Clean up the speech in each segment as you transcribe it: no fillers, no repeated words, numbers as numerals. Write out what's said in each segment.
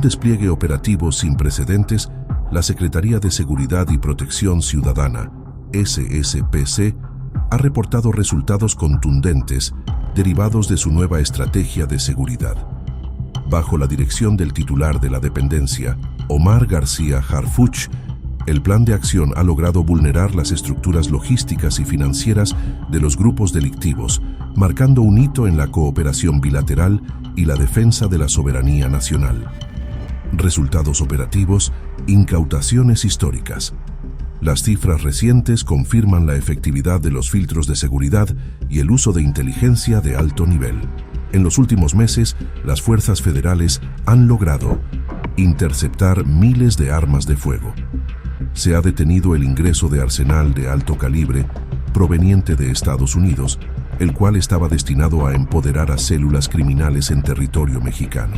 despliegue operativo sin precedentes, la Secretaría de Seguridad y Protección Ciudadana, SSPC, ha reportado resultados contundentes derivados de su nueva estrategia de seguridad. Bajo la dirección del titular de la dependencia, Omar García Harfuch, el plan de acción ha logrado vulnerar las estructuras logísticas y financieras de los grupos delictivos, marcando un hito en la cooperación bilateral y la defensa de la soberanía nacional. Resultados operativos, incautaciones históricas. Las cifras recientes confirman la efectividad de los filtros de seguridad y el uso de inteligencia de alto nivel. En los últimos meses, las fuerzas federales han logrado interceptar miles de armas de fuego. Se ha detenido el ingreso de arsenal de alto calibre proveniente de Estados Unidos, el cual estaba destinado a empoderar a células criminales en territorio mexicano.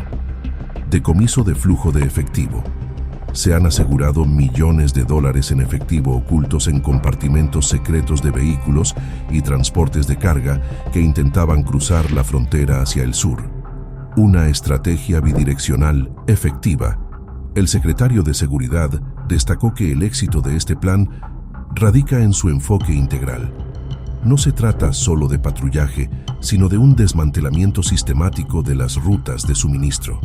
Decomiso de flujo de efectivo. Se han asegurado millones de dólares en efectivo ocultos en compartimentos secretos de vehículos y transportes de carga que intentaban cruzar la frontera hacia el sur. Una estrategia bidireccional efectiva. El secretario de Seguridad destacó que el éxito de este plan radica en su enfoque integral. No se trata solo de patrullaje, sino de un desmantelamiento sistemático de las rutas de suministro.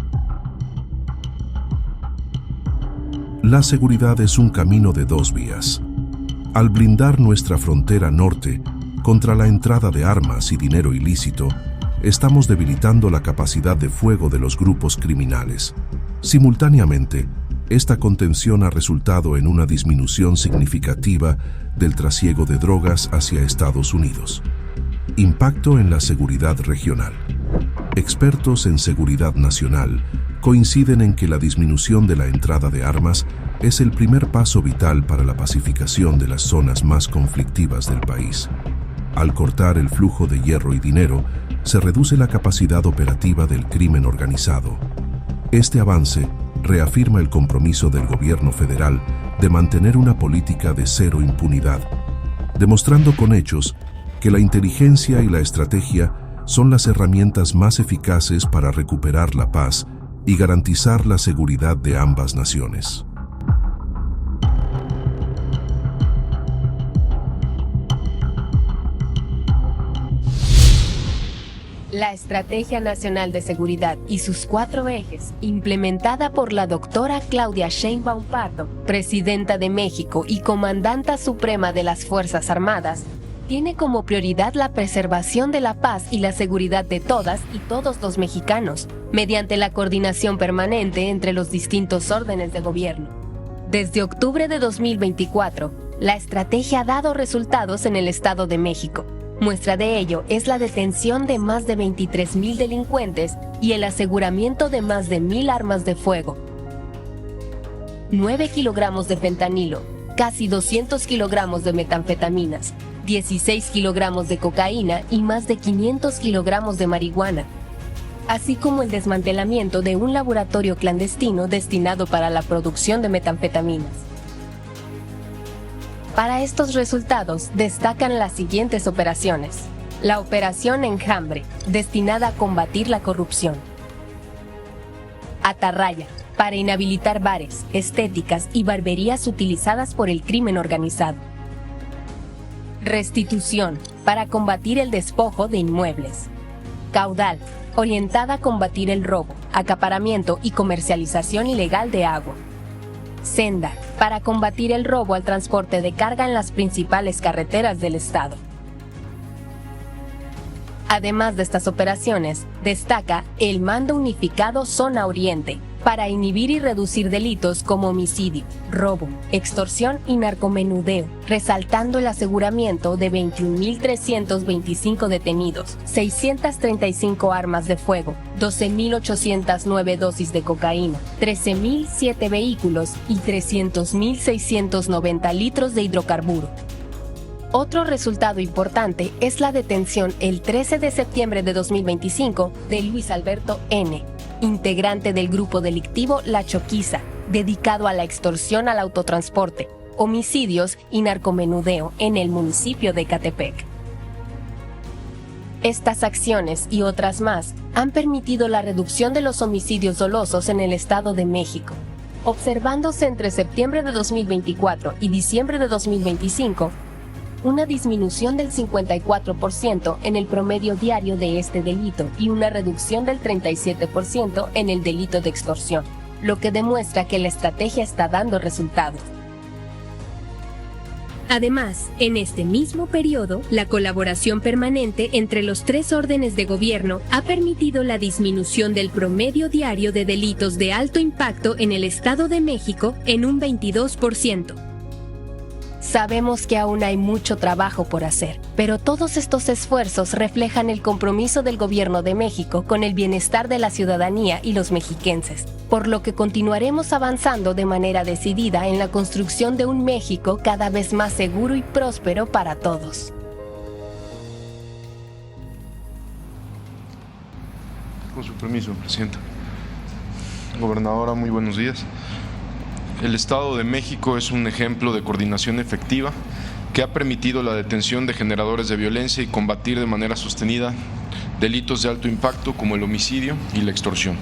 La seguridad es un camino de dos vías. Al blindar nuestra frontera norte contra la entrada de armas y dinero ilícito, estamos debilitando la capacidad de fuego de los grupos criminales. Simultáneamente, esta contención ha resultado en una disminución significativa del trasiego de drogas hacia Estados Unidos. Impacto en la seguridad regional. Expertos en seguridad nacional coinciden en que la disminución de la entrada de armas es el primer paso vital para la pacificación de las zonas más conflictivas del país. Al cortar el flujo de hierro y dinero, se reduce la capacidad operativa del crimen organizado. Este avance reafirma el compromiso del gobierno federal de mantener una política de cero impunidad, demostrando con hechos que la inteligencia y la estrategia son las herramientas más eficaces para recuperar la paz y garantizar la seguridad de ambas naciones. La Estrategia Nacional de Seguridad y sus 4 ejes, implementada por la doctora Claudia Sheinbaum Pardo, presidenta de México y comandanta suprema de las Fuerzas Armadas, tiene como prioridad la preservación de la paz y la seguridad de todas y todos los mexicanos, mediante la coordinación permanente entre los distintos órdenes de gobierno. Desde octubre de 2024, la estrategia ha dado resultados en el Estado de México. Muestra de ello es la detención de más de 23,000 delincuentes y el aseguramiento de más de 1,000 armas de fuego. 9 kilogramos de fentanilo, casi 200 kilogramos de metanfetaminas, 16 kilogramos de cocaína y más de 500 kilogramos de marihuana, así como el desmantelamiento de un laboratorio clandestino destinado para la producción de metanfetaminas. Para estos resultados destacan las siguientes operaciones. La Operación Enjambre, destinada a combatir la corrupción. Atarraya, para inhabilitar bares, estéticas y barberías utilizadas por el crimen organizado. Restitución, para combatir el despojo de inmuebles. Caudal, orientada a combatir el robo, acaparamiento y comercialización ilegal de agua. Senda, para combatir el robo al transporte de carga en las principales carreteras del estado. Además de estas operaciones, destaca el Mando Unificado Zona Oriente, para inhibir y reducir delitos como homicidio, robo, extorsión y narcomenudeo, resaltando el aseguramiento de 21,325 detenidos, 635 armas de fuego, 12,809 dosis de cocaína, 13,007 vehículos y 300,690 litros de hidrocarburo. Otro resultado importante es la detención el 13 de septiembre de 2025 de Luis Alberto N., integrante del grupo delictivo La Choquiza, dedicado a la extorsión al autotransporte, homicidios y narcomenudeo en el municipio de Ecatepec. Estas acciones y otras más han permitido la reducción de los homicidios dolosos en el Estado de México, observándose entre septiembre de 2024 y diciembre de 2025 una disminución del 54% en el promedio diario de este delito y una reducción del 37% en el delito de extorsión, lo que demuestra que la estrategia está dando resultados. Además, en este mismo periodo, la colaboración permanente entre los 3 órdenes de gobierno ha permitido la disminución del promedio diario de delitos de alto impacto en el Estado de México en un 22%. Sabemos que aún hay mucho trabajo por hacer, pero todos estos esfuerzos reflejan el compromiso del Gobierno de México con el bienestar de la ciudadanía y los mexiquenses, por lo que continuaremos avanzando de manera decidida en la construcción de un México cada vez más seguro y próspero para todos. Con su permiso, Presidenta. Gobernadora, muy buenos días. El Estado de México es un ejemplo de coordinación efectiva que ha permitido la detención de generadores de violencia y combatir de manera sostenida delitos de alto impacto como el homicidio y la extorsión.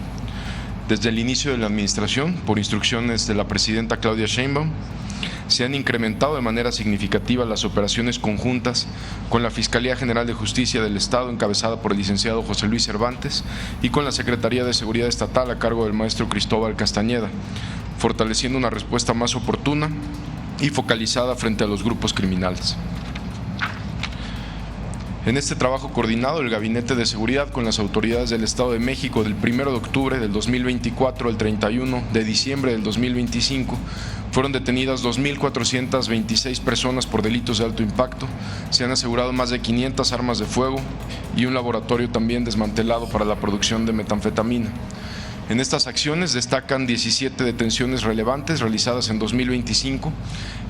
Desde el inicio de la administración, por instrucciones de la presidenta Claudia Sheinbaum, se han incrementado de manera significativa las operaciones conjuntas con la Fiscalía General de Justicia del Estado, encabezada por el licenciado José Luis Cervantes, y con la Secretaría de Seguridad Estatal a cargo del maestro Cristóbal Castañeda, fortaleciendo una respuesta más oportuna y focalizada frente a los grupos criminales. En este trabajo coordinado, el Gabinete de Seguridad con las autoridades del Estado de México del 1 de octubre del 2024 al 31 de diciembre del 2025 fueron detenidas 2.426 personas por delitos de alto impacto, se han asegurado más de 500 armas de fuego y un laboratorio también desmantelado para la producción de metanfetamina. En estas acciones destacan 17 detenciones relevantes realizadas en 2025,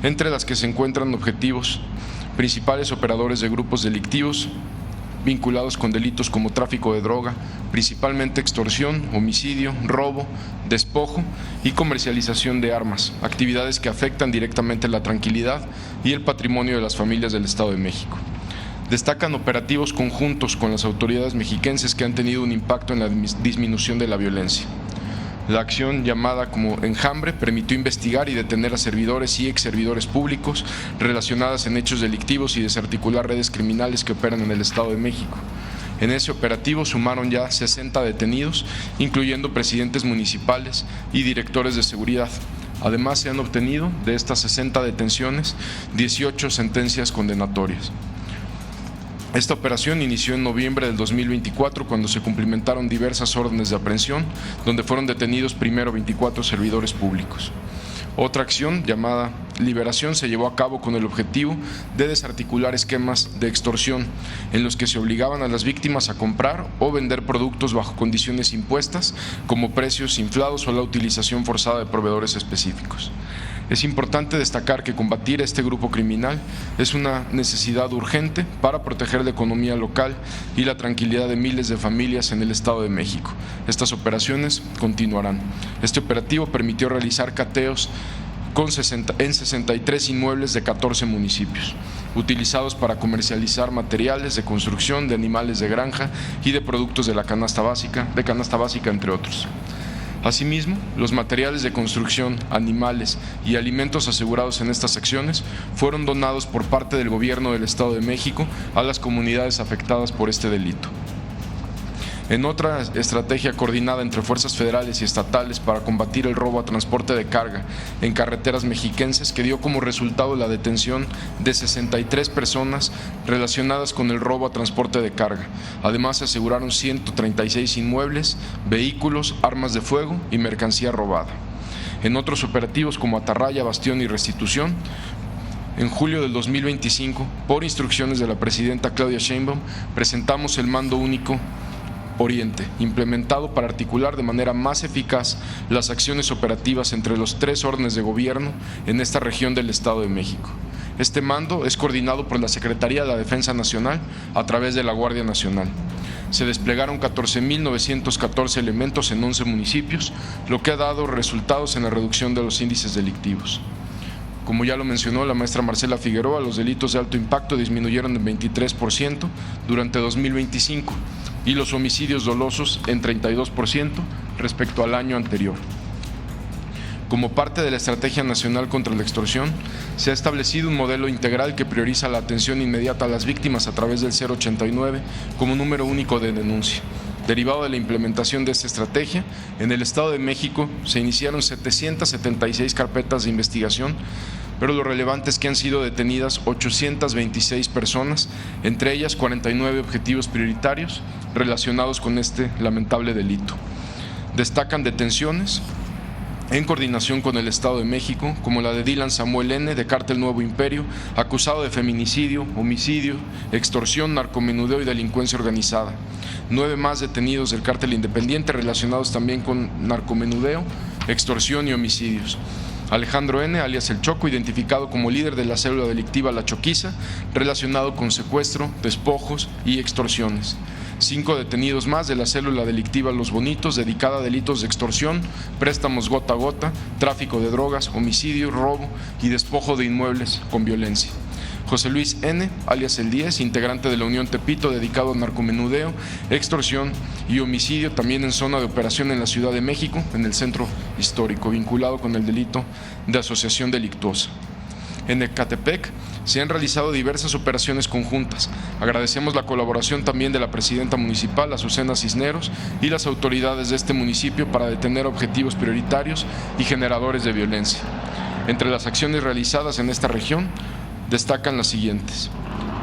entre las que se encuentran objetivos principales operadores de grupos delictivos vinculados con delitos como tráfico de droga, principalmente extorsión, homicidio, robo, despojo y comercialización de armas, actividades que afectan directamente la tranquilidad y el patrimonio de las familias del Estado de México. Destacan operativos conjuntos con las autoridades mexiquenses que han tenido un impacto en la disminución de la violencia. La acción llamada como Enjambre permitió investigar y detener a servidores y exservidores públicos relacionadas en hechos delictivos y desarticular redes criminales que operan en el Estado de México. En ese operativo sumaron ya 60 detenidos, incluyendo presidentes municipales y directores de seguridad. Además, se han obtenido de estas 60 detenciones 18 sentencias condenatorias. Esta operación inició en noviembre del 2024 cuando se cumplimentaron diversas órdenes de aprehensión, donde fueron detenidos primero 24 servidores públicos. Otra acción, llamada Liberación, se llevó a cabo con el objetivo de desarticular esquemas de extorsión en los que se obligaban a las víctimas a comprar o vender productos bajo condiciones impuestas, como precios inflados o la utilización forzada de proveedores específicos. Es importante destacar que combatir este grupo criminal es una necesidad urgente para proteger la economía local y la tranquilidad de miles de familias en el Estado de México. Estas operaciones continuarán. Este operativo permitió realizar cateos en 63 inmuebles de 14 municipios, utilizados para comercializar materiales de construcción, de animales de granja y de productos de la canasta básica, entre otros. Asimismo, los materiales de construcción, animales y alimentos asegurados en estas acciones fueron donados por parte del Gobierno del Estado de México a las comunidades afectadas por este delito. En otra estrategia coordinada entre fuerzas federales y estatales para combatir el robo a transporte de carga en carreteras mexiquenses, que dio como resultado la detención de 63 personas relacionadas con el robo a transporte de carga. Además, se aseguraron 136 inmuebles, vehículos, armas de fuego y mercancía robada. En otros operativos como Atarraya, Bastión y Restitución, en julio del 2025, por instrucciones de la presidenta Claudia Sheinbaum, presentamos el Mando Único Oriente, implementado para articular de manera más eficaz las acciones operativas entre los 3 órdenes de gobierno en esta región del Estado de México. Este mando es coordinado por la Secretaría de la Defensa Nacional a través de la Guardia Nacional. Se desplegaron 14.914 elementos en 11 municipios, lo que ha dado resultados en la reducción de los índices delictivos. Como ya lo mencionó la maestra Marcela Figueroa, los delitos de alto impacto disminuyeron en 23% durante 2025 y los homicidios dolosos en 32% respecto al año anterior. Como parte de la Estrategia Nacional contra la Extorsión, se ha establecido un modelo integral que prioriza la atención inmediata a las víctimas a través del 089 como número único de denuncia. Derivado de la implementación de esta estrategia, en el Estado de México se iniciaron 776 carpetas de investigación, pero lo relevante es que han sido detenidas 826 personas, entre ellas 49 objetivos prioritarios relacionados con este lamentable delito. Destacan detenciones en coordinación con el Estado de México, como la de Dylan Samuel N., de Cártel Nuevo Imperio, acusado de feminicidio, homicidio, extorsión, narcomenudeo y delincuencia organizada. 9 más detenidos del Cártel Independiente relacionados también con narcomenudeo, extorsión y homicidios. Alejandro N., alias El Choco, identificado como líder de la célula delictiva La Choquiza, relacionado con secuestro, despojos y extorsiones. 5 detenidos más de la célula delictiva Los Bonitos, dedicada a delitos de extorsión, préstamos gota a gota, tráfico de drogas, homicidio, robo y despojo de inmuebles con violencia. José Luis N., alias El 10, integrante de la Unión Tepito, dedicado a narcomenudeo, extorsión y homicidio, también en zona de operación en la Ciudad de México, en el centro histórico, vinculado con el delito de asociación delictuosa. En Ecatepec se han realizado diversas operaciones conjuntas. Agradecemos la colaboración también de la presidenta municipal, Azucena Cisneros, y las autoridades de este municipio para detener objetivos prioritarios y generadores de violencia. Entre las acciones realizadas en esta región destacan las siguientes.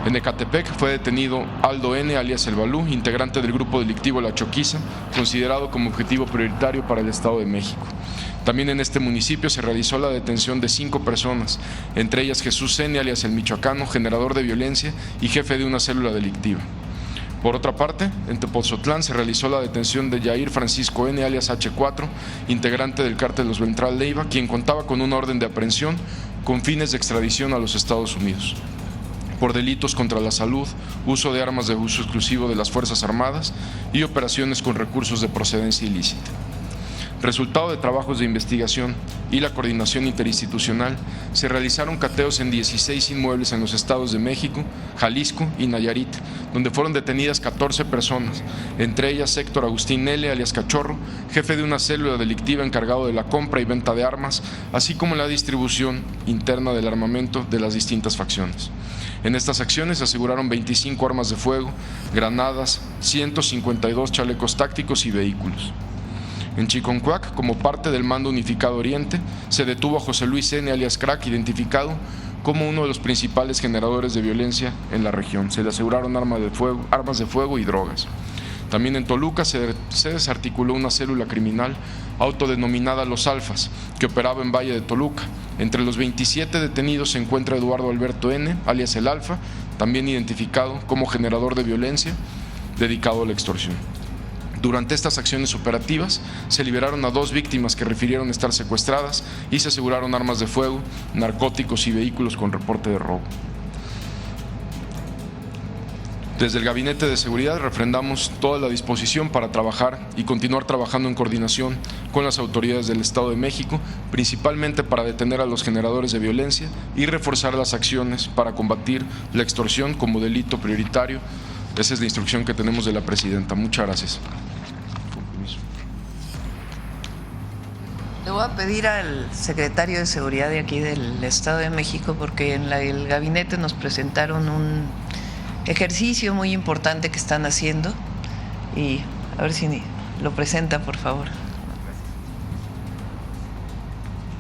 En Ecatepec fue detenido Aldo N., alias El Balú, integrante del grupo delictivo La Choquiza, considerado como objetivo prioritario para el Estado de México. También en este municipio se realizó la detención de 5 personas, entre ellas Jesús N., alias El Michoacano, generador de violencia y jefe de una célula delictiva. Por otra parte, en Tepoztlán se realizó la detención de Yair Francisco N., alias H4, integrante del cártel Los Ventral Leiva, quien contaba con una orden de aprehensión con fines de extradición a los Estados Unidos por delitos contra la salud, uso de armas de uso exclusivo de las Fuerzas Armadas y operaciones con recursos de procedencia ilícita. Resultado de trabajos de investigación y la coordinación interinstitucional, se realizaron cateos en 16 inmuebles en los estados de México, Jalisco y Nayarit, donde fueron detenidas 14 personas, entre ellas Héctor Agustín L., alias Cachorro, jefe de una célula delictiva encargado de la compra y venta de armas, así como la distribución interna del armamento de las distintas facciones. En estas acciones se aseguraron 25 armas de fuego, granadas, 152 chalecos tácticos y vehículos. En Chiconcuac, como parte del Mando Unificado Oriente, se detuvo a José Luis N., alias Crack, identificado como uno de los principales generadores de violencia en la región. Se le aseguraron armas de fuego y drogas. También en Toluca se desarticuló una célula criminal autodenominada Los Alfas, que operaba en Valle de Toluca. Entre los 27 detenidos se encuentra Eduardo Alberto N., alias El Alfa, también identificado como generador de violencia, dedicado a la extorsión. Durante estas acciones operativas se liberaron a 2 víctimas que refirieron estar secuestradas y se aseguraron armas de fuego, narcóticos y vehículos con reporte de robo. Desde el Gabinete de Seguridad refrendamos toda la disposición para trabajar y continuar trabajando en coordinación con las autoridades del Estado de México, principalmente para detener a los generadores de violencia y reforzar las acciones para combatir la extorsión como delito prioritario. Esa es la instrucción que tenemos de la presidenta. Muchas gracias. Le voy a pedir al secretario de Seguridad de aquí del Estado de México, porque en el gabinete nos presentaron un ejercicio muy importante que están haciendo, y a ver si lo presenta, por favor.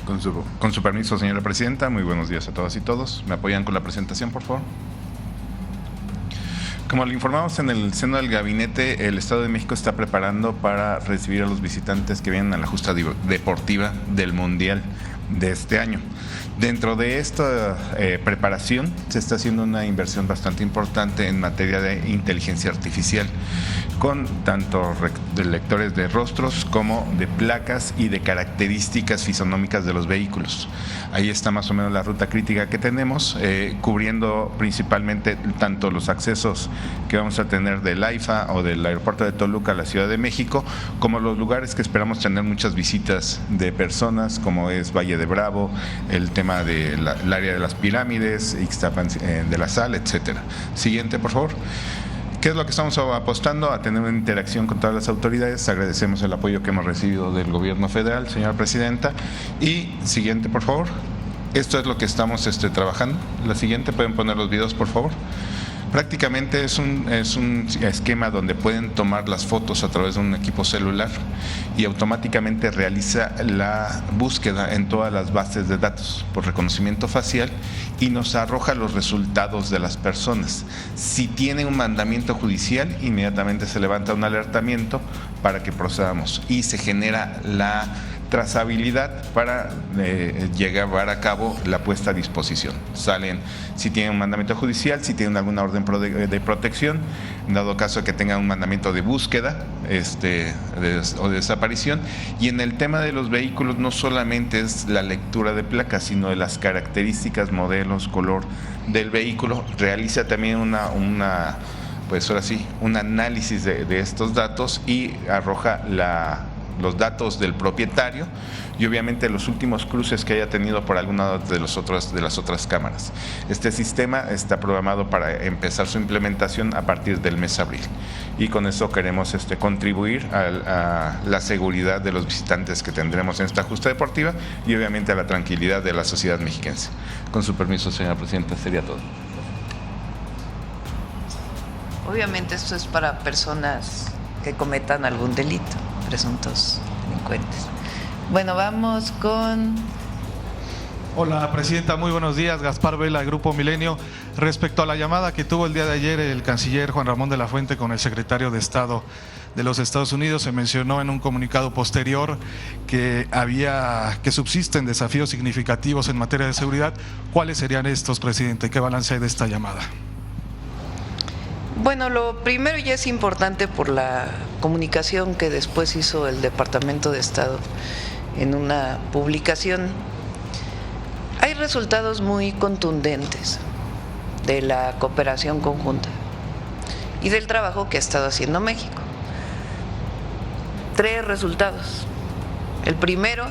Con su permiso, señora presidenta, muy buenos días a todas y todos. ¿Me apoyan con la presentación, por favor? Como le informamos en el seno del gabinete, el Estado de México está preparando para recibir a los visitantes que vienen a la justa deportiva del Mundial de este año. Dentro de esta preparación se está haciendo una inversión bastante importante en materia de inteligencia artificial. con tanto de lectores de rostros como de placas y de características fisonómicas de los vehículos. Ahí está más o menos la ruta crítica que tenemos, cubriendo principalmente tanto los accesos que vamos a tener del AIFA o del aeropuerto de Toluca a la Ciudad de México, como los lugares que esperamos tener muchas visitas de personas, como es Valle de Bravo, el tema del área de las pirámides, Ixtapan de la Sal, etcétera. Siguiente, por favor. ¿Qué es lo que estamos apostando? A tener una interacción con todas las autoridades. Agradecemos el apoyo que hemos recibido del gobierno federal, señora presidenta. Y siguiente, por favor. Esto es lo que estamos trabajando. La siguiente, ¿pueden poner los videos, por favor? Prácticamente es un esquema donde pueden tomar las fotos a través de un equipo celular y automáticamente realiza la búsqueda en todas las bases de datos por reconocimiento facial y nos arroja los resultados de las personas. Si tiene un mandamiento judicial, inmediatamente se levanta un alertamiento para que procedamos y se genera la trazabilidad para llevar a cabo la puesta a disposición. Salen si tienen un mandamiento judicial, si tienen alguna orden de protección, en dado caso que tengan un mandamiento de búsqueda o de desaparición. Y en el tema de los vehículos no solamente es la lectura de placas, sino de las características, modelos, color del vehículo. Realiza también pues ahora sí, un análisis de estos datos y arroja los datos del propietario y obviamente los últimos cruces que haya tenido por alguna de las otras cámaras. Este sistema está programado para empezar su implementación a partir del mes de abril y con eso queremos contribuir a la seguridad de los visitantes que tendremos en esta justa deportiva y obviamente a la tranquilidad de la sociedad mexiquense. Con su permiso, señora presidenta, sería todo. Obviamente esto es para personas que cometan algún delito, presuntos delincuentes. Bueno, vamos con... Hola, presidenta, muy buenos días. Gaspar Vela, Grupo Milenio. Respecto a la llamada que tuvo el día de ayer el canciller Juan Ramón de la Fuente con el secretario de Estado de los Estados Unidos, se mencionó en un comunicado posterior que subsisten desafíos significativos en materia de seguridad. ¿Cuáles serían estos, presidente? ¿Qué balance hay de esta llamada? Bueno, lo primero ya es importante por la comunicación que después hizo el Departamento de Estado en una publicación. Hay resultados muy contundentes de la cooperación conjunta y del trabajo que ha estado haciendo México. 3 resultados. El primero,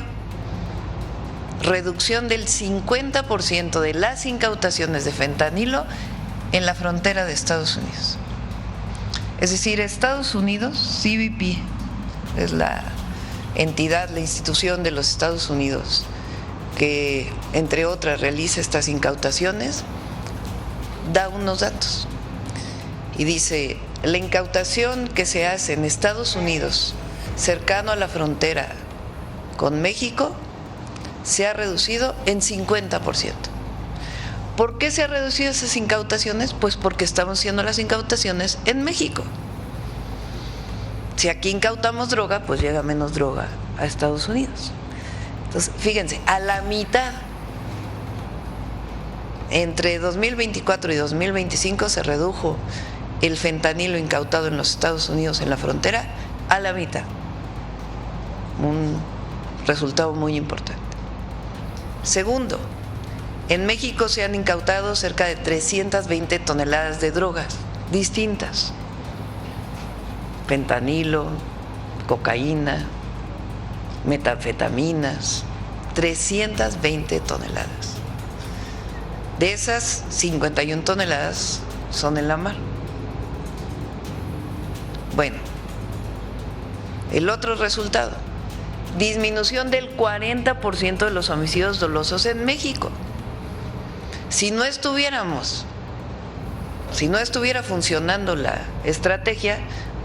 reducción del 50% de las incautaciones de fentanilo en la frontera de Estados Unidos. Es decir, Estados Unidos, CBP, es la entidad, la institución de los Estados Unidos que, entre otras, realiza estas incautaciones, da unos datos y dice: la incautación que se hace en Estados Unidos, cercano a la frontera con México, se ha reducido en 50%. ¿Por qué se han reducido esas incautaciones? Pues porque estamos haciendo las incautaciones en México. Si aquí incautamos droga, pues llega menos droga a Estados Unidos. Entonces, fíjense, a la mitad, entre 2024 y 2025 se redujo el fentanilo incautado en los Estados Unidos en la frontera a la mitad. Un resultado muy importante. Segundo, en México se han incautado cerca de 320 toneladas de drogas distintas: fentanilo, cocaína, metanfetaminas, 320 toneladas. De esas, 51 toneladas son en la mar. Bueno, el otro resultado: disminución del 40% de los homicidios dolosos en México. Si no estuviera funcionando la estrategia,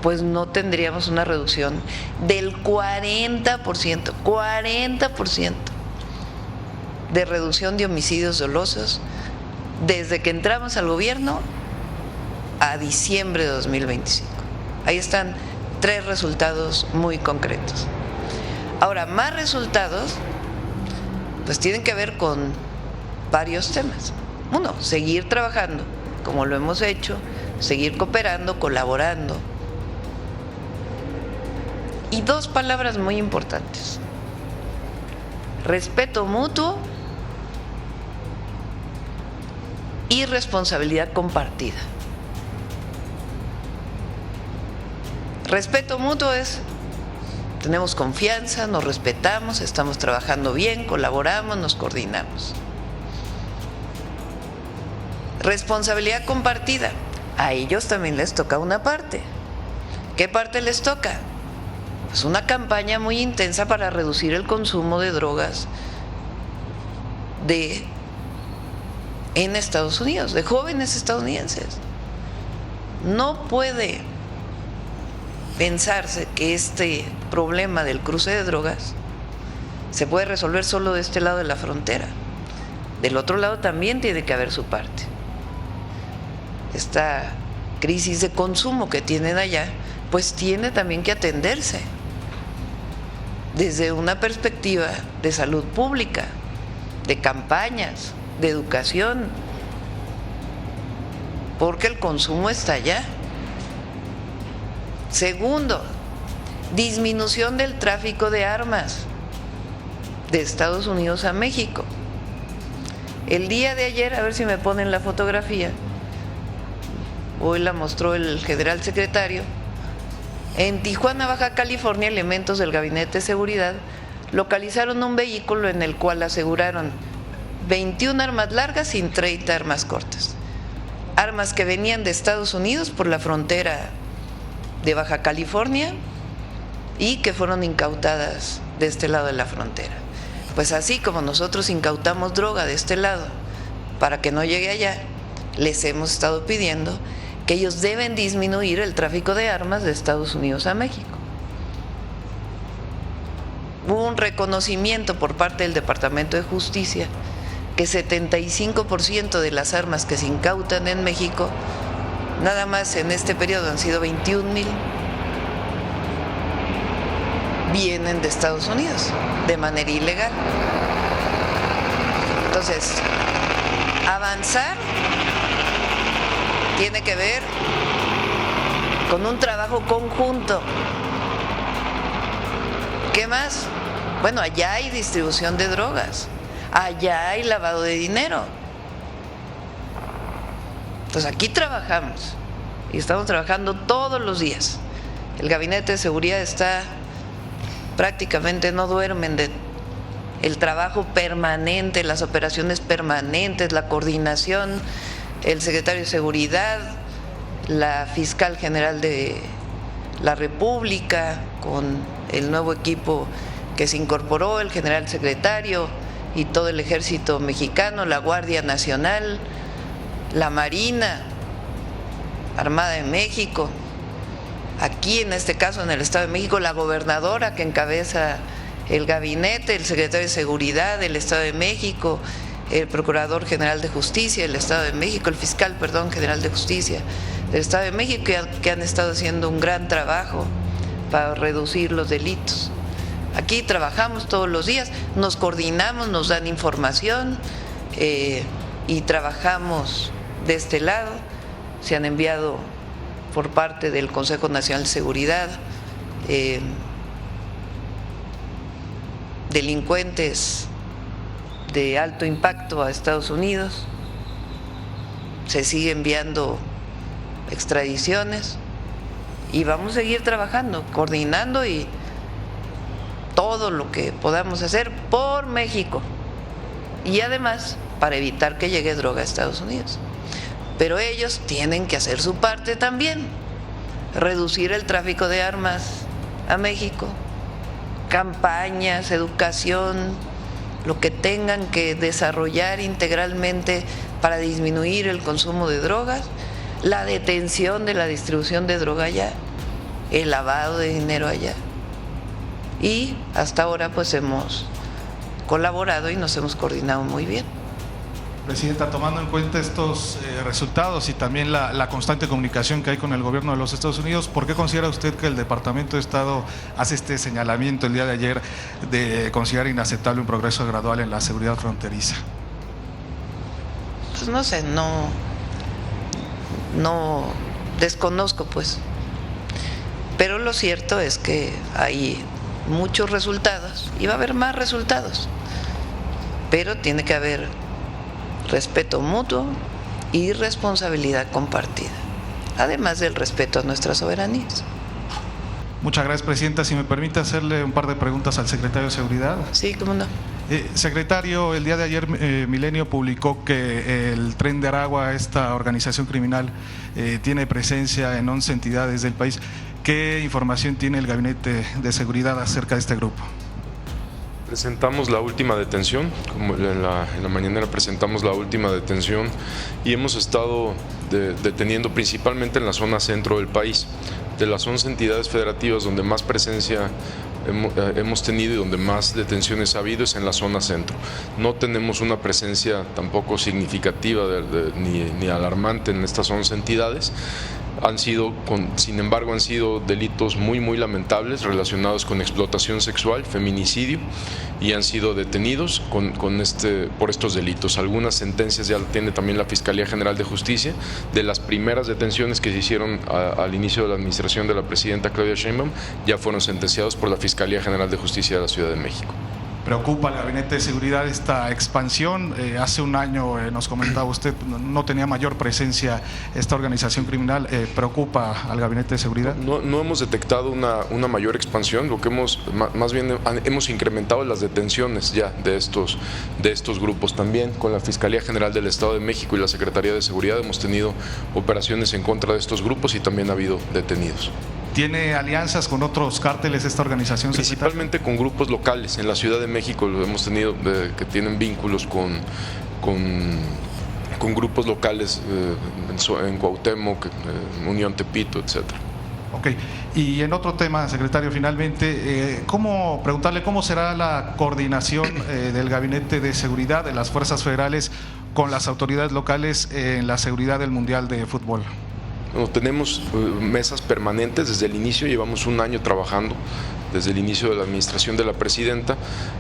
pues no tendríamos una reducción del 40% de reducción de homicidios dolosos desde que entramos al gobierno a diciembre de 2025. Ahí están 3 resultados muy concretos. Ahora, más resultados, pues tienen que ver con varios temas. Uno, seguir trabajando como lo hemos hecho, seguir cooperando, colaborando Y dos palabras muy importantes: respeto mutuo y responsabilidad compartida. Respeto mutuo es: tenemos confianza, nos respetamos, estamos trabajando bien, colaboramos, nos coordinamos. Responsabilidad compartida: a ellos también les toca una parte. ¿Qué parte les toca? Pues una campaña muy intensa para reducir el consumo de drogas en Estados Unidos, de jóvenes estadounidenses. No puede pensarse que este problema del cruce de drogas se puede resolver solo de este lado de la frontera. Del otro lado también tiene que haber su parte. Esta crisis de consumo que tienen allá, pues tiene también que atenderse desde una perspectiva de salud pública, de campañas, de educación, porque el consumo está allá. Segundo, disminución del tráfico de armas de Estados Unidos a México. El día de ayer, a ver si me ponen la fotografía, hoy la mostró el general secretario, en Tijuana, Baja California, elementos del Gabinete de Seguridad localizaron un vehículo en el cual aseguraron 21 armas largas y 30 armas cortas. Armas que venían de Estados Unidos por la frontera de Baja California y que fueron incautadas de este lado de la frontera. Pues así como nosotros incautamos droga de este lado para que no llegue allá, les hemos estado pidiendo que ellos deben disminuir el tráfico de armas de Estados Unidos a México. Hubo un reconocimiento por parte del Departamento de Justicia que 75% de las armas que se incautan en México, nada más en este periodo han sido 21,000, vienen de Estados Unidos de manera ilegal. Entonces, avanzar tiene que ver con un trabajo conjunto. ¿Qué más? Bueno, allá hay distribución de drogas, allá hay lavado de dinero. Entonces aquí trabajamos y estamos trabajando todos los días. El Gabinete de Seguridad está prácticamente, no duermen de el trabajo permanente, las operaciones permanentes, la coordinación. El secretario de Seguridad, la fiscal general de la República, con el nuevo equipo que se incorporó, el general secretario y todo el ejército mexicano, la Guardia Nacional, la Marina, Armada de México, aquí en este caso en el Estado de México, la gobernadora que encabeza el gabinete, el secretario de Seguridad del Estado de México, el Procurador General de Justicia del Estado de México, el Fiscal, General de Justicia del Estado de México, que han estado haciendo un gran trabajo para reducir los delitos. Aquí trabajamos todos los días, nos coordinamos, nos dan información y trabajamos de este lado. Se han enviado por parte del Consejo Nacional de Seguridad delincuentes de alto impacto a Estados Unidos, se sigue enviando extradiciones y vamos a seguir trabajando, coordinando y todo lo que podamos hacer por México y además para evitar que llegue droga a Estados Unidos. Pero ellos tienen que hacer su parte también, reducir el tráfico de armas a México, campañas, educación, lo que tengan que desarrollar integralmente para disminuir el consumo de drogas, la detención de la distribución de droga allá, el lavado de dinero allá. Y hasta ahora pues hemos colaborado y nos hemos coordinado muy bien. Presidenta, tomando en cuenta estos resultados y también la constante comunicación que hay con el gobierno de los Estados Unidos, ¿por qué considera usted que el Departamento de Estado hace este señalamiento el día de ayer de considerar inaceptable un progreso gradual en la seguridad fronteriza? Pues no sé, no desconozco pues. Pero lo cierto es que hay muchos resultados y va a haber más resultados, pero tiene que haber respeto mutuo y responsabilidad compartida, además del respeto a nuestras soberanías. Muchas gracias, Presidenta. Si me permite hacerle un par de preguntas al secretario de Seguridad. Sí, cómo no. Secretario, el día de ayer Milenio publicó que el Tren de Aragua, esta organización criminal, tiene presencia en 11 entidades del país. ¿Qué información tiene el Gabinete de Seguridad acerca de este grupo? Presentamos la última detención, como en la mañanera presentamos la última detención y hemos estado deteniendo principalmente en la zona centro del país. De las 11 entidades federativas donde más presencia hemos tenido y donde más detenciones ha habido es en la zona centro. No tenemos una presencia tampoco significativa ni alarmante en estas 11 entidades. Sin embargo, han sido delitos muy lamentables relacionados con explotación sexual, feminicidio, y han sido detenidos por estos delitos. Algunas sentencias ya tiene también la Fiscalía General de Justicia. De las primeras detenciones que se hicieron al inicio de la administración de la presidenta Claudia Sheinbaum, ya fueron sentenciados por la Fiscalía General de Justicia de la Ciudad de México. ¿Preocupa al Gabinete de Seguridad esta expansión? Hace un año nos comentaba usted, no tenía mayor presencia esta organización criminal. ¿Preocupa al Gabinete de Seguridad? No hemos detectado una mayor expansión, lo que más bien hemos incrementado las detenciones ya de estos grupos. También con la Fiscalía General del Estado de México y la Secretaría de Seguridad hemos tenido operaciones en contra de estos grupos y también ha habido detenidos. ¿Tiene alianzas con otros cárteles esta organización? Principalmente con grupos locales. En la Ciudad de México lo hemos tenido que tienen vínculos con grupos locales en Cuauhtémoc, Unión Tepito, etcétera. Ok, y en otro tema, secretario, finalmente, preguntarle cómo será la coordinación del Gabinete de Seguridad de las Fuerzas Federales con las autoridades locales en la seguridad del Mundial de Fútbol. Bueno, tenemos mesas permanentes desde el inicio, llevamos un año trabajando desde el inicio de la administración de la presidenta.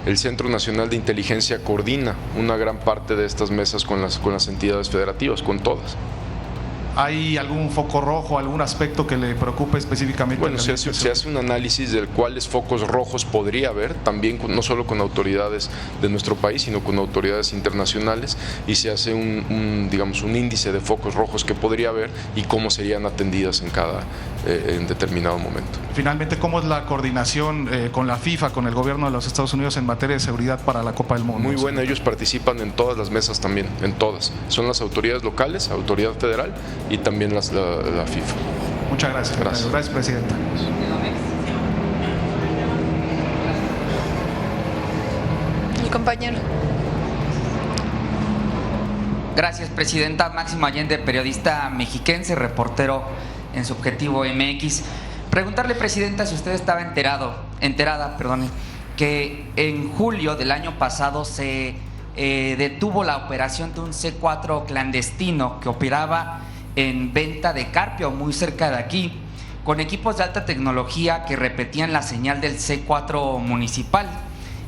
El Centro Nacional de Inteligencia coordina una gran parte de estas mesas con las entidades federativas, con todas. ¿Hay algún foco rojo, algún aspecto que le preocupe específicamente? Bueno, se hace un análisis de cuáles focos rojos podría haber, también no solo con autoridades de nuestro país, sino con autoridades internacionales, y se hace un índice de focos rojos que podría haber y cómo serían atendidas en determinado momento. Finalmente, ¿cómo es la coordinación con la FIFA, con el gobierno de los Estados Unidos en materia de seguridad para la Copa del Mundo? Muy buena, ellos participan en todas las mesas también, en todas. Son las autoridades locales, autoridad federal y también la FIFA. Muchas gracias. Gracias, Presidenta. El compañero. Gracias, Presidenta. Máximo Allende, periodista mexiquense, reportero en Subjetivo MX. Preguntarle, Presidenta, si usted estaba enterada, que en julio del año pasado se detuvo la operación de un C4 clandestino que operaba en Venta de Carpio, muy cerca de aquí, con equipos de alta tecnología que repetían la señal del C4 municipal.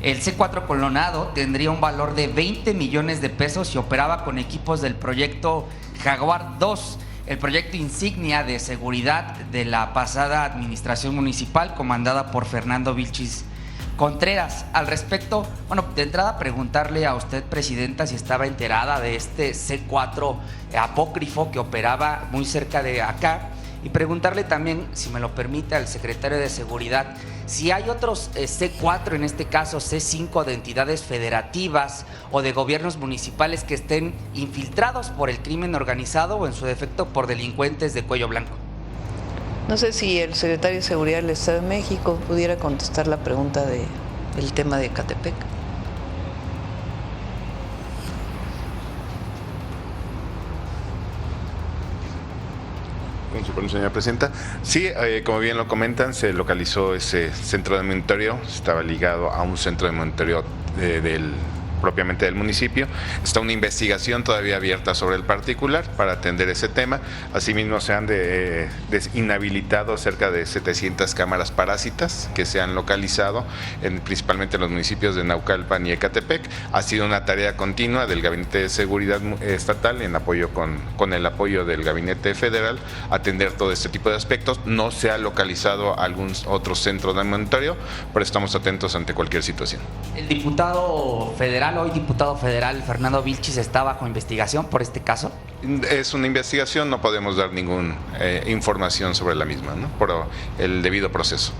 El C4 clonado tendría un valor de 20 millones de pesos y operaba con equipos del proyecto Jaguar 2, el proyecto insignia de seguridad de la pasada administración municipal comandada por Fernando Vilchis Contreras. Al respecto, de entrada preguntarle a usted, Presidenta, si estaba enterada de este C4 apócrifo que operaba muy cerca de acá, y preguntarle también, si me lo permite, al secretario de Seguridad, si hay otros C4, en este caso C5, de entidades federativas o de gobiernos municipales que estén infiltrados por el crimen organizado o en su defecto por delincuentes de cuello blanco. No sé si el secretario de Seguridad del Estado de México pudiera contestar la pregunta del tema de Ecatepec. Señora Presidenta. Sí, como bien lo comentan, se localizó ese centro de monitoreo, estaba ligado a un centro de monitoreo del propiamente del municipio. Está una investigación todavía abierta sobre el particular para atender ese tema. Asimismo, se han inhabilitado cerca de 700 cámaras parásitas que se han localizado principalmente en los municipios de Naucalpan y Ecatepec. Ha sido una tarea continua del Gabinete de Seguridad Estatal en apoyo con el apoyo del Gabinete Federal, atender todo este tipo de aspectos. No se ha localizado algún otro centro de monitoreo, pero estamos atentos ante cualquier situación. El diputado federal, hoy diputado federal, Fernando Vilchis, está bajo investigación por este caso. Es una investigación, no podemos dar ninguna información sobre la misma, ¿no? Por el debido proceso.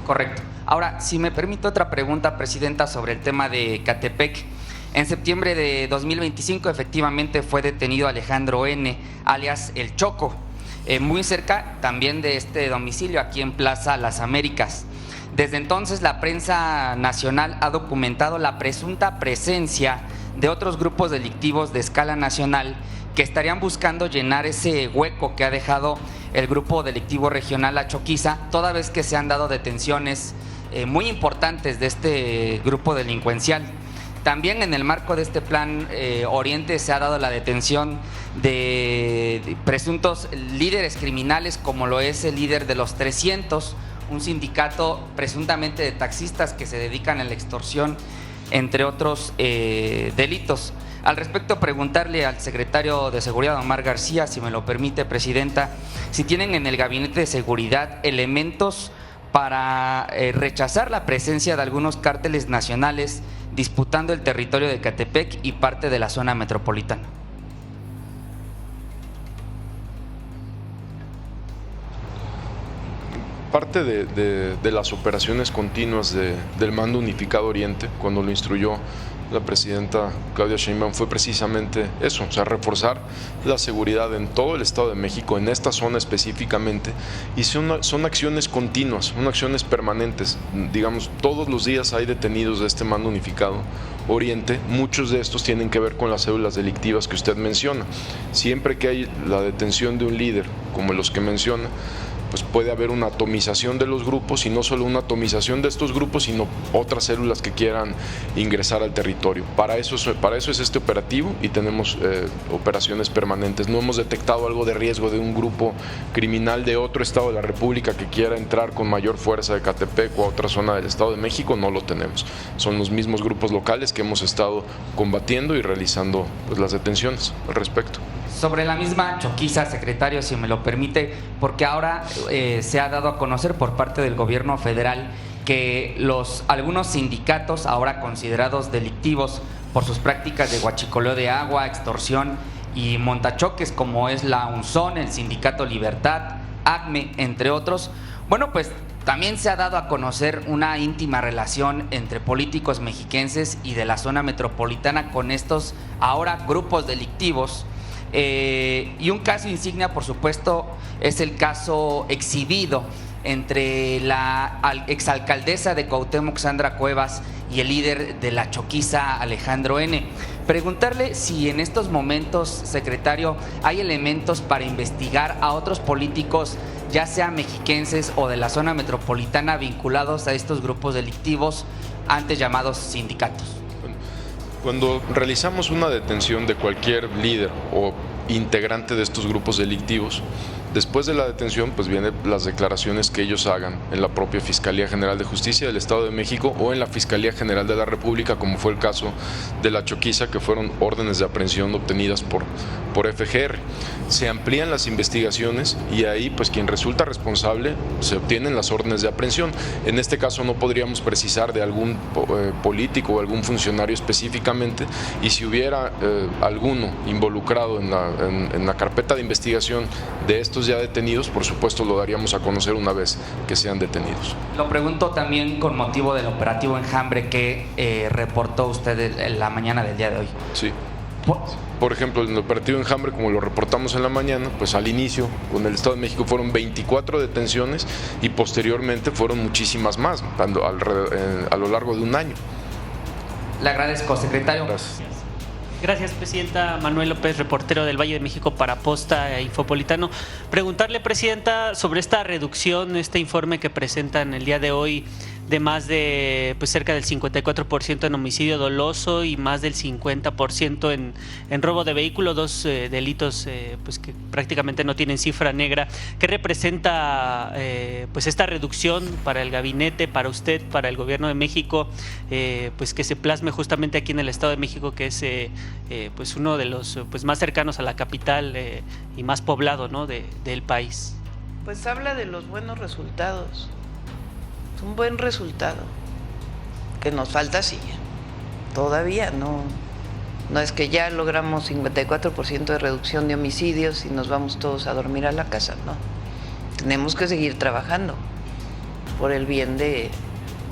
Correcto. Ahora, si me permite otra pregunta, Presidenta, sobre el tema de Ecatepec. En septiembre de 2025 efectivamente fue detenido Alejandro N., alias El Choco, muy cerca también de este domicilio, aquí en Plaza Las Américas. Desde entonces la prensa nacional ha documentado la presunta presencia de otros grupos delictivos de escala nacional que estarían buscando llenar ese hueco que ha dejado el grupo delictivo regional La Choquiza, toda vez que se han dado detenciones muy importantes de este grupo delincuencial. También en el marco de este plan Oriente se ha dado la detención de presuntos líderes criminales, como lo es el líder de los 300, un sindicato presuntamente de taxistas que se dedican a la extorsión, entre otros delitos. Al respecto, preguntarle al secretario de Seguridad, Omar García, si me lo permite, Presidenta, si tienen en el Gabinete de Seguridad elementos para rechazar la presencia de algunos cárteles nacionales disputando el territorio de Ecatepec y parte de la zona metropolitana. Parte de las operaciones continuas del Mando Unificado Oriente, cuando lo instruyó la presidenta Claudia Sheinbaum, fue precisamente eso, o sea, reforzar la seguridad en todo el Estado de México, en esta zona específicamente, y son acciones continuas, son acciones permanentes. Digamos, todos los días hay detenidos de este Mando Unificado Oriente, muchos de estos tienen que ver con las células delictivas que usted menciona. Siempre que hay la detención de un líder, como los que menciona, pues puede haber una atomización de los grupos, y no solo una atomización de estos grupos, sino otras células que quieran ingresar al territorio. Para eso es este operativo, y tenemos operaciones permanentes. No hemos detectado algo de riesgo de un grupo criminal de otro estado de la República que quiera entrar con mayor fuerza de Ecatepec o a otra zona del Estado de México, no lo tenemos. Son los mismos grupos locales que hemos estado combatiendo y realizando pues las detenciones al respecto. Sobre la misma Choquiza, secretario, si me lo permite, porque ahora se ha dado a conocer por parte del gobierno federal que algunos sindicatos, ahora considerados delictivos por sus prácticas de huachicoleo de agua, extorsión y montachoques, como es la UNSON, el Sindicato Libertad, ACME, entre otros, bueno, pues también se ha dado a conocer una íntima relación entre políticos mexiquenses y de la zona metropolitana con estos ahora grupos delictivos. Y un caso insignia, por supuesto, es el caso exhibido entre la exalcaldesa de Cuauhtémoc, Sandra Cuevas, y el líder de la Choquiza, Alejandro N. Preguntarle si en estos momentos, secretario, hay elementos para investigar a otros políticos, ya sea mexiquenses o de la zona metropolitana, vinculados a estos grupos delictivos antes llamados sindicatos. Cuando realizamos una detención de cualquier líder o integrante de estos grupos delictivos, después de la detención pues vienen las declaraciones que ellos hagan en la propia Fiscalía General de Justicia del Estado de México o en la Fiscalía General de la República, como fue el caso de la Choquiza, que fueron órdenes de aprehensión obtenidas por FGR. Se amplían las investigaciones y ahí pues quien resulta responsable se obtienen las órdenes de aprehensión. En este caso no podríamos precisar de algún político o algún funcionario específicamente, y si hubiera alguno involucrado en la carpeta de investigación de estos ya detenidos, por supuesto lo daríamos a conocer una vez que sean detenidos. Lo pregunto también con motivo del operativo Enjambre que reportó usted en la mañana del día de hoy. Sí. Por ejemplo, en el operativo Enjambre, como lo reportamos en la mañana, pues al inicio con el Estado de México fueron 24 detenciones y posteriormente fueron muchísimas más a lo largo de un año. Le agradezco, secretario. Gracias. Gracias, Presidenta. Manuel López, reportero del Valle de México para Posta Infopolitano. Preguntarle, Presidenta, sobre esta reducción, este informe que presentan el día de hoy de más de pues cerca del 54% en homicidio doloso y más del 50% en robo de vehículo, dos delitos pues que prácticamente no tienen cifra negra. ¿Qué representa pues esta reducción para el gabinete, para usted, para el gobierno de México, pues que se plasme justamente aquí en el Estado de México, que es pues uno de los pues más cercanos a la capital y más poblado, ¿no?, del país? Pues habla de los buenos resultados. Es un buen resultado, que nos falta sí, todavía no es que ya logramos 54% de reducción de homicidios y nos vamos todos a dormir a la casa, no. Tenemos que seguir trabajando por el bien de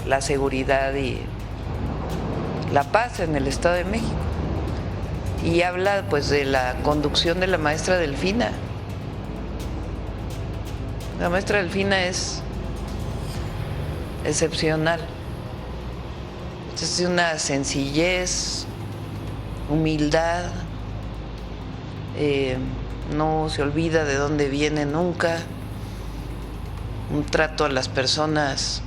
la seguridad y la paz en el Estado de México. Y habla pues de la conducción de la maestra Delfina. La maestra Delfina es excepcional. Es de una sencillez, humildad, no se olvida de dónde viene nunca, un trato a las personas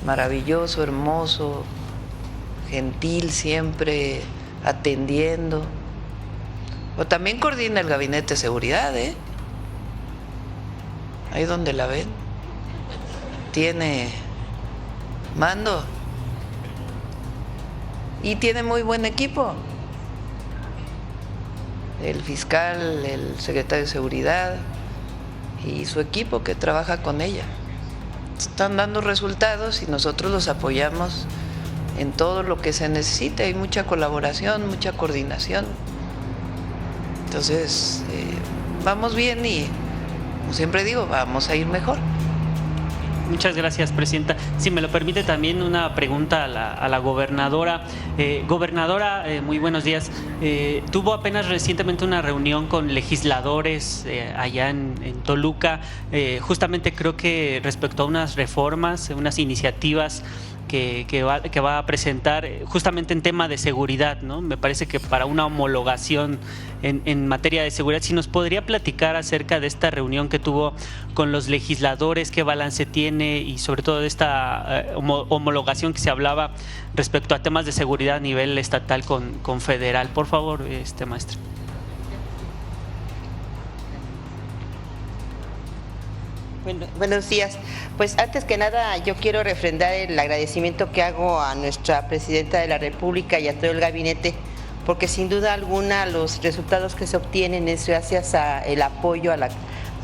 maravilloso, hermoso, gentil, siempre atendiendo. O también coordina el gabinete de seguridad, ahí donde la ven, tiene mando y tiene muy buen equipo. El fiscal, el secretario de seguridad y su equipo que trabaja con ella. Están dando resultados y nosotros los apoyamos en todo lo que se necesite. Hay mucha colaboración, mucha coordinación. Entonces, vamos bien y, como siempre digo, vamos a ir mejor. Muchas gracias, presidenta. Si me lo permite, también una pregunta a la gobernadora. Gobernadora, muy buenos días. Tuvo apenas recientemente una reunión con legisladores allá en Toluca, justamente creo que respecto a unas reformas, unas iniciativas que va a presentar justamente en tema de seguridad, ¿no? Me parece que para una homologación en materia de seguridad. Si nos podría platicar acerca de esta reunión que tuvo con los legisladores, qué balance tiene y sobre todo de esta homologación que se hablaba respecto a temas de seguridad a nivel estatal con federal. Por favor, maestra. Bueno, buenos días. Pues antes que nada yo quiero refrendar el agradecimiento que hago a nuestra Presidenta de la República y a todo el gabinete, porque sin duda alguna los resultados que se obtienen es gracias al apoyo a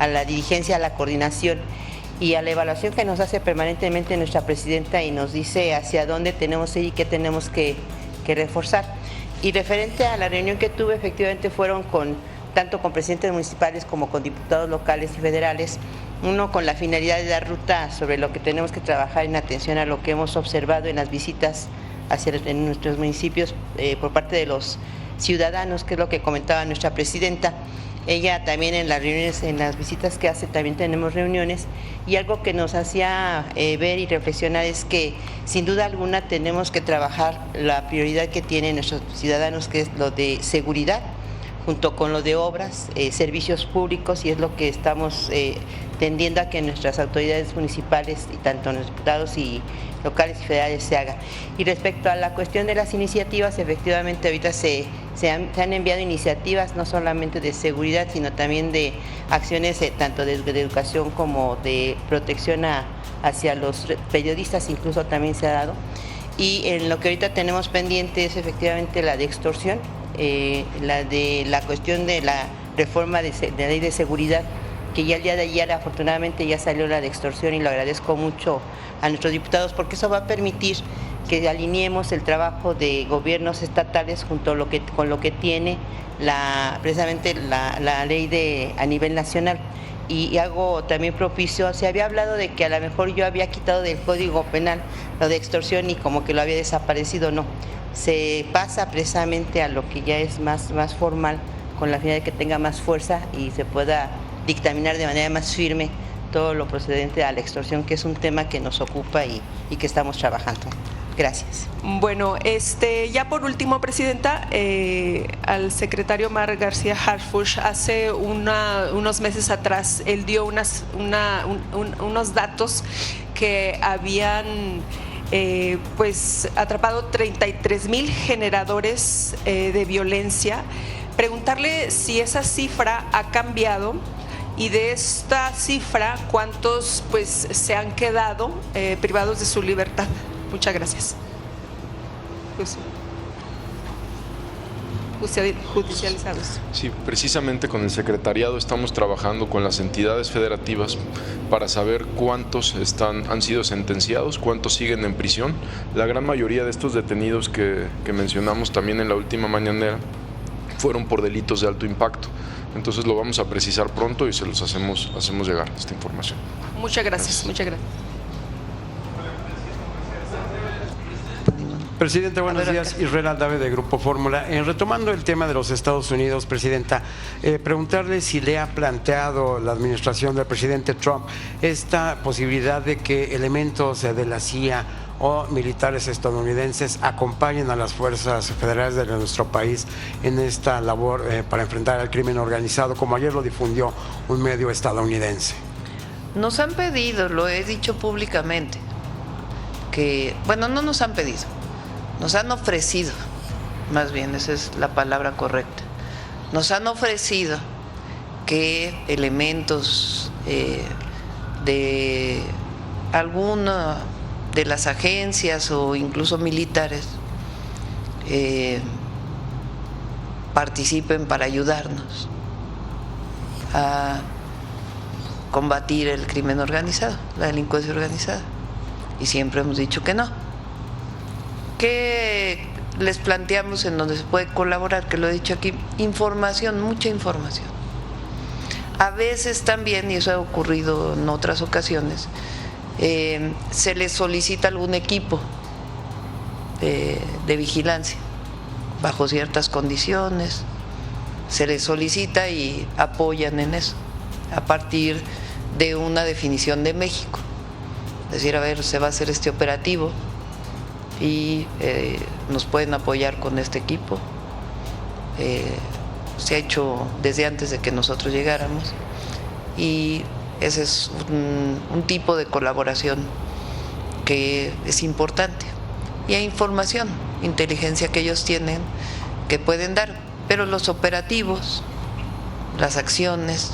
la dirigencia, a la coordinación y a la evaluación que nos hace permanentemente nuestra Presidenta y nos dice hacia dónde tenemos que ir y qué tenemos que reforzar. Y referente a la reunión que tuve, efectivamente fueron tanto con presidentes municipales como con diputados locales y federales, uno con la finalidad de dar ruta sobre lo que tenemos que trabajar en atención a lo que hemos observado en las visitas en nuestros municipios por parte de los ciudadanos, que es lo que comentaba nuestra presidenta. Ella también en las reuniones, en las visitas que hace, también tenemos reuniones, y algo que nos hacía ver y reflexionar es que sin duda alguna tenemos que trabajar la prioridad que tienen nuestros ciudadanos, que es lo de seguridad, junto con lo de obras, servicios públicos, y es lo que estamos tendiendo a que nuestras autoridades municipales y tanto los diputados y locales y federales se haga. Y respecto a la cuestión de las iniciativas, efectivamente ahorita se han enviado iniciativas no solamente de seguridad, sino también de acciones tanto de educación como de protección hacia los periodistas, incluso también se ha dado. Y en lo que ahorita tenemos pendiente es efectivamente la de extorsión, la cuestión de la reforma de la ley de seguridad, que ya el día de ayer afortunadamente ya salió la de extorsión, y lo agradezco mucho a nuestros diputados, porque eso va a permitir que alineemos el trabajo de gobiernos estatales con lo que tiene precisamente la ley a nivel nacional. Y hago también propicio, se había hablado de que a lo mejor yo había quitado del Código Penal lo de extorsión y como que lo había desaparecido. No, se pasa precisamente a lo que ya es más formal, con la finalidad de que tenga más fuerza y se pueda dictaminar de manera más firme todo lo procedente a la extorsión, que es un tema que nos ocupa y que estamos trabajando. Gracias. Bueno, ya por último, Presidenta, al secretario Mar García Harfuch hace unos meses atrás, él dio unos datos que habían pues atrapado 33,000 generadores de violencia. Preguntarle si esa cifra ha cambiado y de esta cifra, ¿cuántos pues se han quedado privados de su libertad? Muchas gracias. Judicializados. Sí, precisamente con el secretariado estamos trabajando con las entidades federativas para saber cuántos han sido sentenciados, cuántos siguen en prisión. La gran mayoría de estos detenidos que mencionamos también en la última mañanera fueron por delitos de alto impacto. Entonces lo vamos a precisar pronto y se los hacemos llegar esta información. Muchas gracias. Muchas gracias. Presidenta, buenos días. Israel Aldave de Grupo Fórmula. Retomando el tema de los Estados Unidos, Presidenta, preguntarle si le ha planteado la administración del presidente Trump esta posibilidad de que elementos de la CIA o militares estadounidenses acompañen a las fuerzas federales de nuestro país en esta labor para enfrentar al crimen organizado, como ayer lo difundió un medio estadounidense. Nos han pedido, lo he dicho públicamente, que, bueno, no nos han pedido, nos han ofrecido, más bien esa es la palabra correcta, nos han ofrecido que elementos de alguna de las agencias o incluso militares participen para ayudarnos a combatir el crimen organizado, la delincuencia organizada. Y siempre hemos dicho que no. ¿Qué les planteamos en donde se puede colaborar? Que lo he dicho aquí, información, mucha información. A veces también, y eso ha ocurrido en otras ocasiones, se les solicita algún equipo de vigilancia bajo ciertas condiciones, se les solicita y apoyan en eso a partir de una definición de México, es decir, a ver, se va a hacer este operativo y nos pueden apoyar con este equipo. Se ha hecho desde antes de que nosotros llegáramos y ese es un tipo de colaboración que es importante. Y hay información, inteligencia que ellos tienen que pueden dar, pero los operativos, las acciones,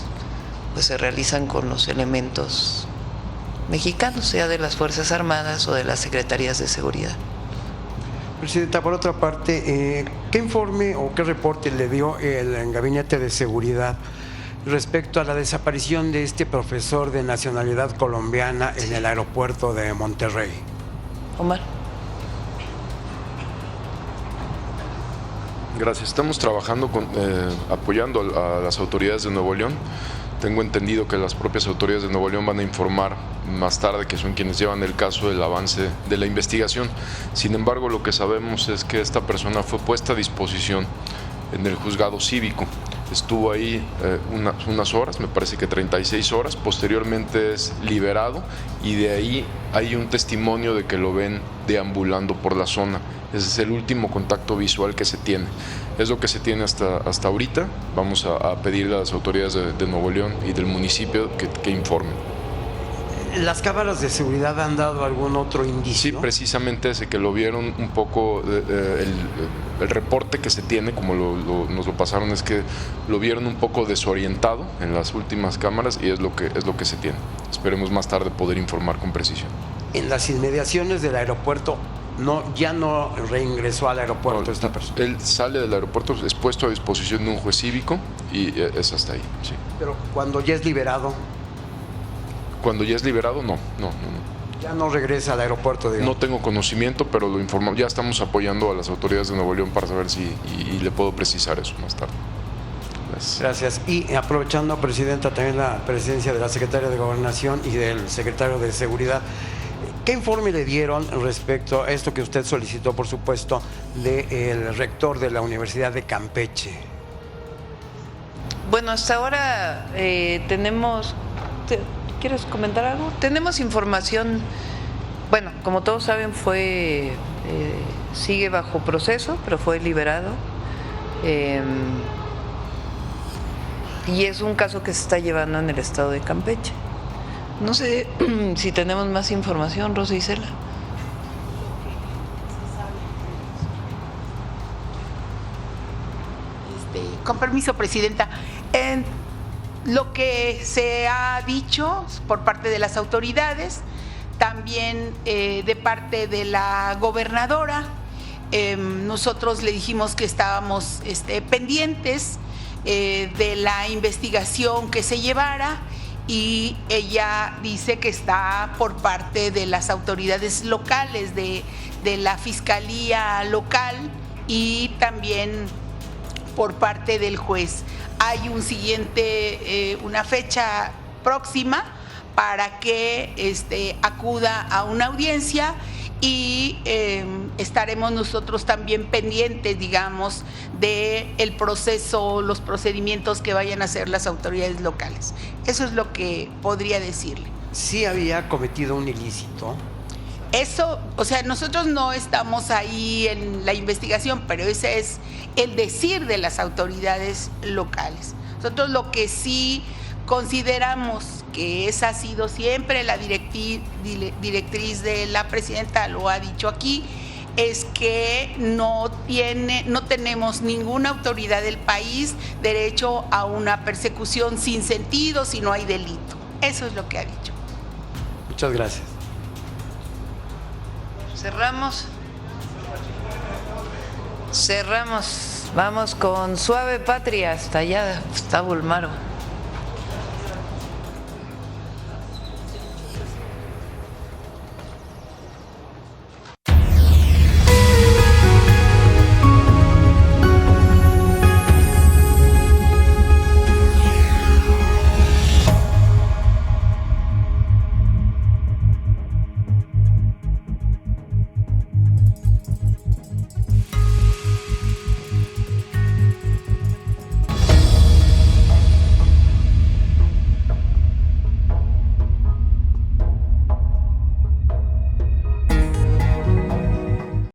pues se realizan con los elementos mexicanos, sea de las Fuerzas Armadas o de las Secretarías de Seguridad. Presidenta, por otra parte, ¿qué informe o qué reporte le dio el Gabinete de Seguridad respecto a la desaparición de este profesor de nacionalidad colombiana en el aeropuerto de Monterrey? Omar. Gracias. Estamos trabajando apoyando a las autoridades de Nuevo León. Tengo entendido que las propias autoridades de Nuevo León van a informar más tarde, que son quienes llevan el caso, del avance de la investigación. Sin embargo, lo que sabemos es que esta persona fue puesta a disposición en el juzgado cívico. Estuvo ahí unas horas, me parece que 36 horas, posteriormente es liberado y de ahí hay un testimonio de que lo ven deambulando por la zona. Ese es el último contacto visual que se tiene. Es lo que se tiene hasta ahorita. Vamos a pedirle a las autoridades de Nuevo León y del municipio que informen. ¿Las cámaras de seguridad han dado algún otro indicio? Sí, precisamente ese, que lo vieron un poco, el reporte que se tiene, como nos lo pasaron, es que lo vieron un poco desorientado en las últimas cámaras y es lo que se tiene. Esperemos más tarde poder informar con precisión. En las inmediaciones del aeropuerto, ya no reingresó al aeropuerto esta persona. Él sale del aeropuerto, es puesto a disposición de un juez cívico y es hasta ahí. Sí. Pero cuando ya es liberado. Cuando ya es liberado, no. Ya no regresa al aeropuerto, digamos. No tengo conocimiento, pero lo informamos. Ya estamos apoyando a las autoridades de Nuevo León para saber si y le puedo precisar eso más tarde. Gracias. Y aprovechando, Presidenta, también la presencia de la Secretaria de Gobernación y del Secretario de Seguridad, ¿qué informe le dieron respecto a esto que usted solicitó, por supuesto, del rector de la Universidad de Campeche? Bueno, hasta ahora tenemos... ¿Quieres comentar algo? Tenemos información bueno, como todos saben, sigue bajo proceso, pero fue liberado. Y es un caso que se está llevando en el estado de Campeche. No sé si tenemos más información, Rosa Isela. Con permiso, Presidenta. Lo que se ha dicho por parte de las autoridades, también de parte de la gobernadora, nosotros le dijimos que estábamos pendientes de la investigación que se llevara, y ella dice que está por parte de las autoridades locales, de la Fiscalía local y también por parte del juez. Hay una fecha próxima para que acuda a una audiencia, y estaremos nosotros también pendientes, digamos, del proceso, los procedimientos que vayan a hacer las autoridades locales. Eso es lo que podría decirle. ¿Sí había cometido un ilícito? Eso, o sea, nosotros no estamos ahí en la investigación, pero ese es el decir de las autoridades locales. Nosotros lo que sí consideramos que esa ha sido siempre la directriz de la presidenta, lo ha dicho aquí, es que no tenemos ninguna autoridad del país derecho a una persecución sin sentido si no hay delito. Eso es lo que ha dicho. Muchas gracias. Cerramos. Vamos con Suave Patria. Hasta allá está Bulmaro.